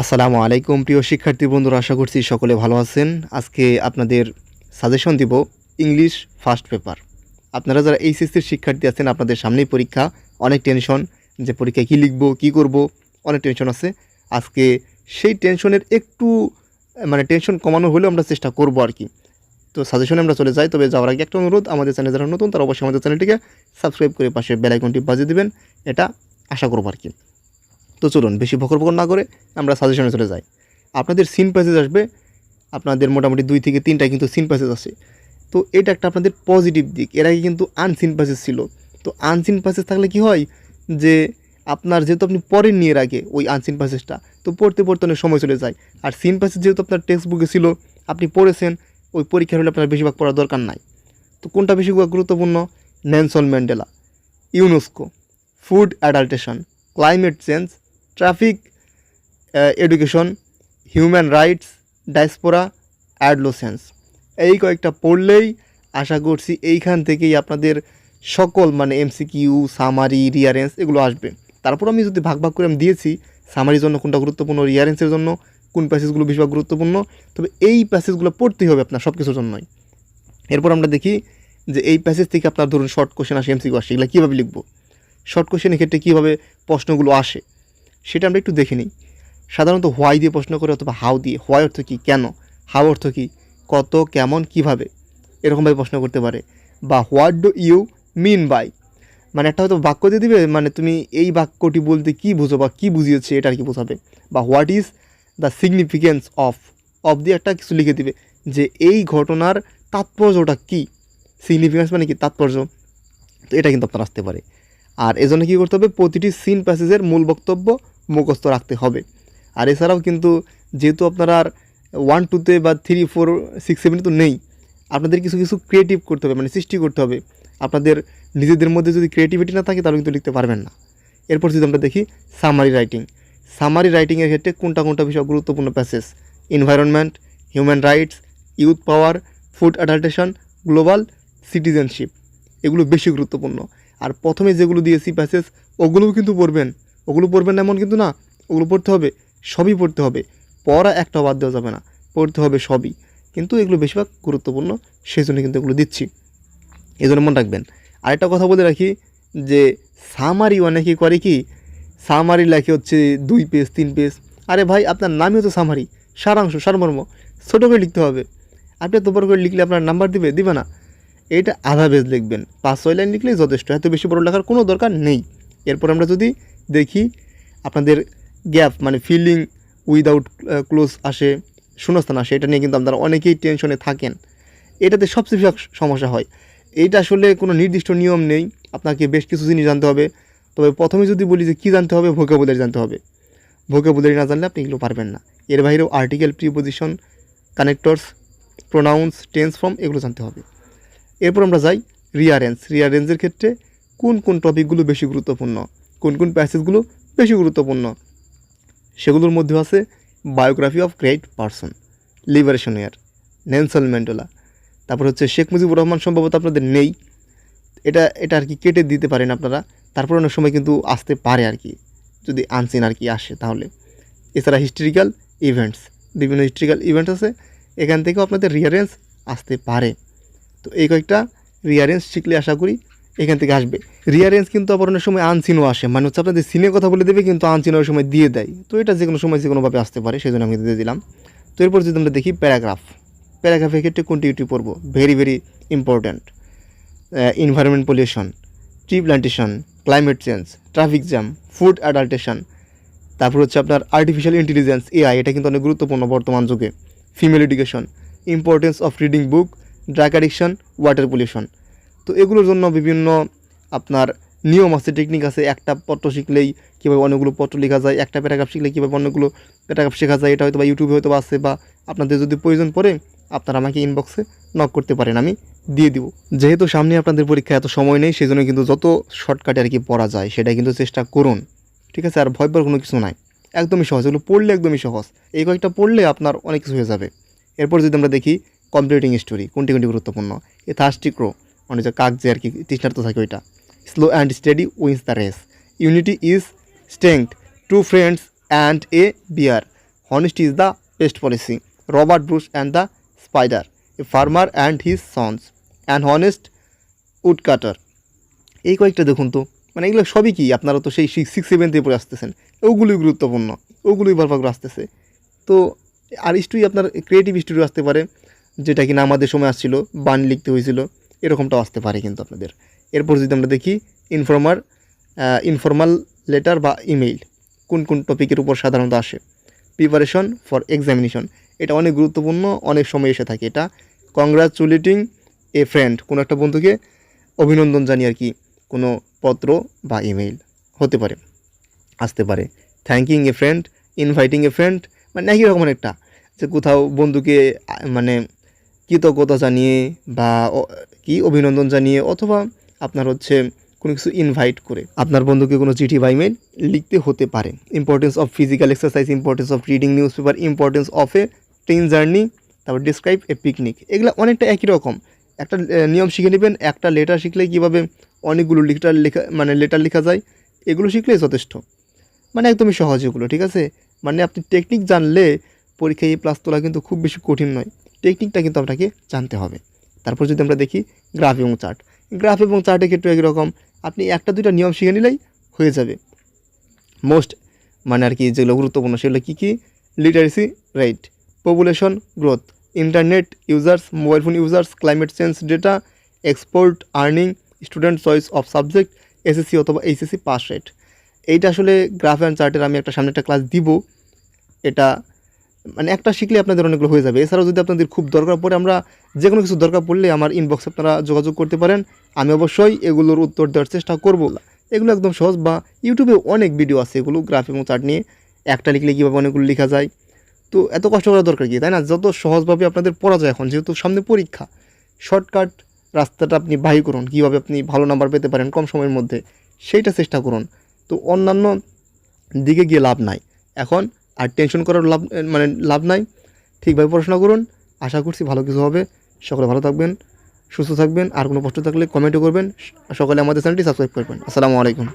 আসসালামু আলাইকুম প্রিয় শিক্ষার্থী বন্ধুরা, আশা করছি সকলে ভালো আছেন। আজকে আপনাদের সাজেশন দিব ইংলিশ ফার্স্ট পেপার। আপনারা যারা এইচএসসির শিক্ষার্থী আছেন, আপনাদের সামনেই পরীক্ষা, অনেক টেনশন যে পরীক্ষায় কী লিখবো, কী করব, অনেক টেনশন আছে। আজকে সেই টেনশনের একটু টেনশন কমানো হলেও আমরা চেষ্টা করব আর কি। তো সাজেশনে আমরা চলে যাই। তবে যাওয়ার আগে একটা অনুরোধ, আমাদের চ্যানেল যারা নতুন তারা অবশ্যই আমাদের চ্যানেলটিকে সাবস্ক্রাইব করে পাশে বেল আইকনটি বাজিয়ে দেবেন, এটা আশা করবো আর কি। তো চলুন বেশি বকর না করে আমরা সাজেশনে চলে যাই। আপনাদের সিন প্যাসেজ আসবে, আপনাদের মোটামুটি 2 থেকে 3টা কিন্তু সিন প্যাসেজ আছে। তো এটা একটা আপনাদের পজিটিভ দিক। এর আগে কিন্তু আনসিন প্যাসেজ ছিল। তো আনসিন প্যাসেজ থাকলে কি হয় যে আপনার যেহেতু আপনি পড়েন নিয়ে আগে ওই আনসিন প্যাসেজটা, তো পড়তে অনেক সময় চলে যায়। আর সিন প্যাসেজ যেহেতু আপনার টেক্সট বুকে ছিল, আপনি পড়েছেন, ওই পরীক্ষার হলে আপনার বেশিরভাগ পড়ার দরকার নাই। তো কোনটা বেশি গুরুত্বপূর্ণ? Nelson Mandela, UNESCO, food adulteration, climate change, traffic education, human rights, diaspora, adolescence. এই কয়েকটা পড়লেই আশা করছি এইখান থেকেই আপনাদের সকল এমসিকিউ, সামারি, রিয়ারেন্স এগুলো আসবে। তারপর আমি যদি ভাগ করে আমি দিয়েছি সামারির জন্য কোনটা গুরুত্বপূর্ণ, রিয়ারেন্সের জন্য কোন প্যাসেজগুলো বেশিরভাগ গুরুত্বপূর্ণ। তবে এই প্যাসেজগুলো পড়তেই হবে আপনার সব কিছুর জন্যই। এরপর আমরা দেখি যে এই প্যাসেজ থেকে আপনার ধরুন শর্ট কোশ্চেন আসে, এমসিকিউ আসে, এগুলো কীভাবে লিখবো, শর্ট কোশ্চেনের ক্ষেত্রে কীভাবে প্রশ্নগুলো আসে সেটা আমরা একটু দেখে নিই। সাধারণত হোয়াই দিয়ে প্রশ্ন করে অথবা হাউ দিয়ে। হোয়াই অর্থ কী, কেন, হাউ অর্থ কী, কত, কেমন, কিভাবে, এরকমভাবে প্রশ্ন করতে পারে। বা what do you mean by, একটা হয়তো বাক্য দিয়ে দিবে, তুমি এই বাক্যটি বলতে কী বুঝো বা কী বুঝিয়েছে এটা আর কি বোঝাবে। বা what is the significance of দিয়ে একটা কিছু লিখে দিবে যে এই ঘটনার তাৎপর্যটা কী, সিগনিফিকেন্স মানে কি, তাৎপর্য। তো এটা কিন্তু আপনার আসতে পারে। আর এজন্য কী করতে হবে, প্রতিটি সিন প্যাসেজের মূল বক্তব্য মুখস্থ রাখতে হবে। আর এছাড়াও কিন্তু যেহেতু আপনারা আর 1, 2তে বা 3, 4, 6, 7 তো নেই, আপনাদের কিছু কিছু ক্রিয়েটিভ করতে হবে, সৃষ্টি করতে হবে। আপনাদের নিজেদের মধ্যে যদি ক্রিয়েটিভিটি না থাকে তাহলে কিন্তু লিখতে পারবেন না। এরপর যদি আমরা দেখি সামারি রাইটিং। সামারি রাইটিংয়ের ক্ষেত্রে কোনটা বিষয় গুরুত্বপূর্ণ passage? Environment, human rights, youth power, food adulteration, global citizenship, এগুলো বেশি গুরুত্বপূর্ণ। আর প্রথমে যেগুলো দিয়েছি প্যাসেজ ওগুলোও কিন্তু পড়বেন, ওগুলো পড়বেন এমন কিন্তু না, ওগুলো পড়তে হবে, সবই পড়তে হবে। পড়া একটা বাদ দেওয়া যাবে না, পড়তে হবে সবই। কিন্তু এগুলো বেশিরভাগ গুরুত্বপূর্ণ, সেই জন্য কিন্তু এগুলো দিচ্ছি, এই জন্য মনে রাখবেন। আরেকটা কথা বলে রাখি যে সামারি অনেকে করে কি, সামারি লেখে হচ্ছে 2 পেজ 3 পেজ। আরে ভাই, আপনার নামই হচ্ছে সামারি, সারাংশ, সারমর্ম, ছোটো করে লিখতে হবে। আপনি এত বড় করে লিখলে আপনার নাম্বার দিবে না। এইটা আধা পেজ লিখবেন, 5-6 লাইন লিখলেই যথেষ্ট, এত বেশি বড় লেখার কোনো দরকার নেই। এরপর আমরা যদি দেখি আপনাদের গ্যাপ ফিলিং উইদাউট ক্লোজ আসে, শূন্যস্থান আসে, এটা নিয়ে কিন্তু আপনারা অনেকেই টেনশনে থাকেন। এটাতে সবচেয়ে বেশি সমস্যা হয়। এইটা আসলে কোনো নির্দিষ্ট নিয়ম নেই, আপনাকে বেশ কিছু জিনিস জানতে হবে। তবে প্রথমে যদি বলি যে কী জানতে হবে, ভোকাবুলারি জানতে হবে। ভোকাবুলারি না জানলে আপনি এগুলো পারবেন না। এর বাইরেও article, preposition, connectors, pronounce, tense form এগুলো জানতে হবে। এরপর আমরা যাই রিয়ারেন্স। রিয়ারেন্সের ক্ষেত্রে কোন টপিকগুলো বেশি গুরুত্বপূর্ণ, কোন প্যাসেজগুলো বেশি গুরুত্বপূর্ণ, সেগুলোর মধ্যে আছে biography of great person, liberation year, Nelson Mandela. তারপর হচ্ছে শেখ মুজিবুর রহমান, সম্ভবত আপনাদের নেই, এটা আর কি কেটে দিতে পারেন আপনারা। তারপর অনেক সময় কিন্তু আসতে পারে আর কি, যদি আনসিন আর কি আসে তাহলে। এছাড়া হিস্ট্রিক্যাল ইভেন্টস, বিভিন্ন হিস্ট্রিক্যাল ইভেন্টস আছে, এখান থেকেও আপনাদের রিয়ারেন্স আসতে পারে। তো এই কয়েকটা রিয়ারেন্স শিখলে আশা করি এখান থেকে আসবে। রিয়ারেন্স কিন্তু আবার অনেক সময় আনসিনও আসে, আপনাদের সিনের কথা বলে দেবে কিন্তু আনসিন ওই সময় দিয়ে দেয়। তো এটা যে কোনো সময় যে কোনোভাবে আসতে পারে, সেই জন্য আমি দিয়ে দিলাম। তো এরপর যদি আমরা দেখি প্যারাগ্রাফের ক্ষেত্রে কোনটি পড়ব, very very important. Environment pollution, tree plantation, climate change, traffic jam, food adulteration. তারপর হচ্ছে আপনার আর্টিফিশিয়াল ইন্টেলিজেন্স, এআই, এটা কিন্তু অনেক গুরুত্বপূর্ণ বর্তমান যুগে। Female education, importance of reading book, drug addiction, water pollution. তো এগুলোর জন্য বিভিন্ন আপনার নিয়ম আছে, টেকনিক আছে। একটা পত্র শিখলেই কীভাবে অনেকগুলো পত্র লেখা যায়, একটা প্যারাগ্রাফ শিখলে কীভাবে অনেকগুলো প্যারাগ্রাফ শেখা যায়, এটা হয়তো বা ইউটিউবে হয়তো আছে, বা আপনাদের যদি প্রয়োজন পড়ে আপনারা আমাকে ইনবক্সে নক করতে পারেন, আমি দিয়ে দিব। যেহেতু সামনে আপনাদের পরীক্ষা, এত সময় নেই, সেই জন্য কিন্তু যত শর্টকাটে আর কি পড়া যায় সেটা কিন্তু চেষ্টা করুন, ঠিক আছে? আর ভয় পাওয়ার কোনো কিছু নাই, একদমই সহজ, এগুলো পড়লে একদমই সহজ। এই কয়েকটা পড়লে আপনার অনেক কিছু হয়ে যাবে। এরপর যদি আমরা দেখি কমপ্লিটিং স্টোরি, কোনটি গুরুত্বপূর্ণ। এ থার্স্টি ক্রো, যে কাক যে আর কি তৃষ্ণার্ত থাকে ওইটা। Slow and steady wins the race, unity is strength, two friends and a bear, honesty is the best policy, Robert Bruce and the spider, a farmer and his sons, an honest woodcutter। এই কয়েকটা দেখুন তো, মানে এগুলো সবই কি আপনারা তো সেই 6-7 দিয়ে পড়ে আসতেছেন, ওগুলোই গুরুত্বপূর্ণ, ওগুলোই বারবার করে আসতেছে। তো আর স্টোরি আপনার ক্রিয়েটিভ স্টোরি আসতে পারে, যেটা কিনা আমাদের সময় আসছিল, বাণী লিখতে হয়েছিল, এরকমটাও আসতে পারে কিন্তু আপনাদের। এরপর যদি আমরা দেখি ইনফর্মাল লেটার বা ইমেইল কোন কোন টপিকের উপর সাধারণত আসে। প্রিপারেশন ফর এক্সামিনেশন, এটা অনেক গুরুত্বপূর্ণ, অনেক সময় এসে থাকে এটা। কংগ্রাচুলেটিং এ ফ্রেন্ড, কোনো একটা বন্ধুকে অভিনন্দন জানিয়ে আর কি কোনো পত্র বা ইমেইল হতে পারে, আসতে পারে। Thanking a friend, inviting a friend, মানে একই রকমের একটা, যে কোথাও বন্ধুকে মানে কৃতজ্ঞতা জানিয়ে বা কি অভিনন্দন জানিয়ে, অথবা আপনার হচ্ছে কোনো কিছু ইনভাইট করে আপনার বন্ধুকে কোনো চিঠি বা ইমেল লিখতে হতে পারে। Importance of physical exercise, importance of reading news paper, importance of A train journey, তারপর ডিসক্রাইব এ পিকনিক, এগুলো অনেকটা একই রকম। একটা নিয়ম শিখে নেবেন, একটা লেটার শিখলে কীভাবে অনেকগুলো লেটার লেখা যায়, এগুলো শিখলেই যথেষ্ট, মানে একদমই সহজ এগুলো, ঠিক আছে। মানে আপনি টেকনিক জানলে পরীক্ষায় A+ তোলা কিন্তু খুব বেশি কঠিন নয়, টেকনিকটা কিন্তু আপনাকে জানতে হবে। তারপর যদি আমরা দেখি গ্রাফ এবং চার্ট, গ্রাফ এবং চার্টের ক্ষেত্রে একই রকম, আপনি একটা দুইটা নিয়ম শিখে নিলেই হয়ে যাবে। মোস্ট মানে আর কি যেগুলো গুরুত্বপূর্ণ সেগুলো কী কী, literacy rate, population growth, internet users, mobile phone users, climate change data, export earning, student choice of subject, SSC অথবা HSC পাস রেট। এইটা আসলে গ্রাফ অ্যান্ড চার্টের আমি সামনে একটা ক্লাস দিব, এটা মানে একটা শিখলে আপনাদের অনেকগুলো হয়ে যাবে। এছাড়াও যদি আপনাদের খুব দরকার পড়ে, আমরা যে কোনো কিছু দরকার পড়লে আমার ইনবক্সে আপনারা যোগাযোগ করতে পারেন, আমি অবশ্যই এগুলোর উত্তর দেওয়ার চেষ্টা করব। এগুলো একদম সহজ, বা ইউটিউবে অনেক ভিডিও আছে এগুলো গ্রাফ এবং চার্ট নিয়ে, একটা লিখলে কীভাবে অনেকগুলো লেখা যায়। তো এত কষ্ট করার দরকার কি, তাই না? যত সহজভাবে আপনাদের পড়া যায়, এখন যেহেতু সামনে পরীক্ষা, শর্টকাট রাস্তাটা আপনি বাহির করুন, কীভাবে আপনি ভালো নাম্বার পেতে পারেন কম সময়ের মধ্যে, সেইটা চেষ্টা করুন। তো অন্যান্য দিকে গিয়ে লাভ নাই এখন, আর টেনশন করার লাভ নাই। ঠিকভাবে পড়াশোনা করুন, আশা করছি ভালো কিছু হবে। সকলে ভালো থাকবেন, সুস্থ থাকবেন। আর কোনো প্রশ্ন থাকলে কমেন্টও করবেন। সকলে আমাদের চ্যানেলটি সাবস্ক্রাইব করবেন। আসসালামু আলাইকুম।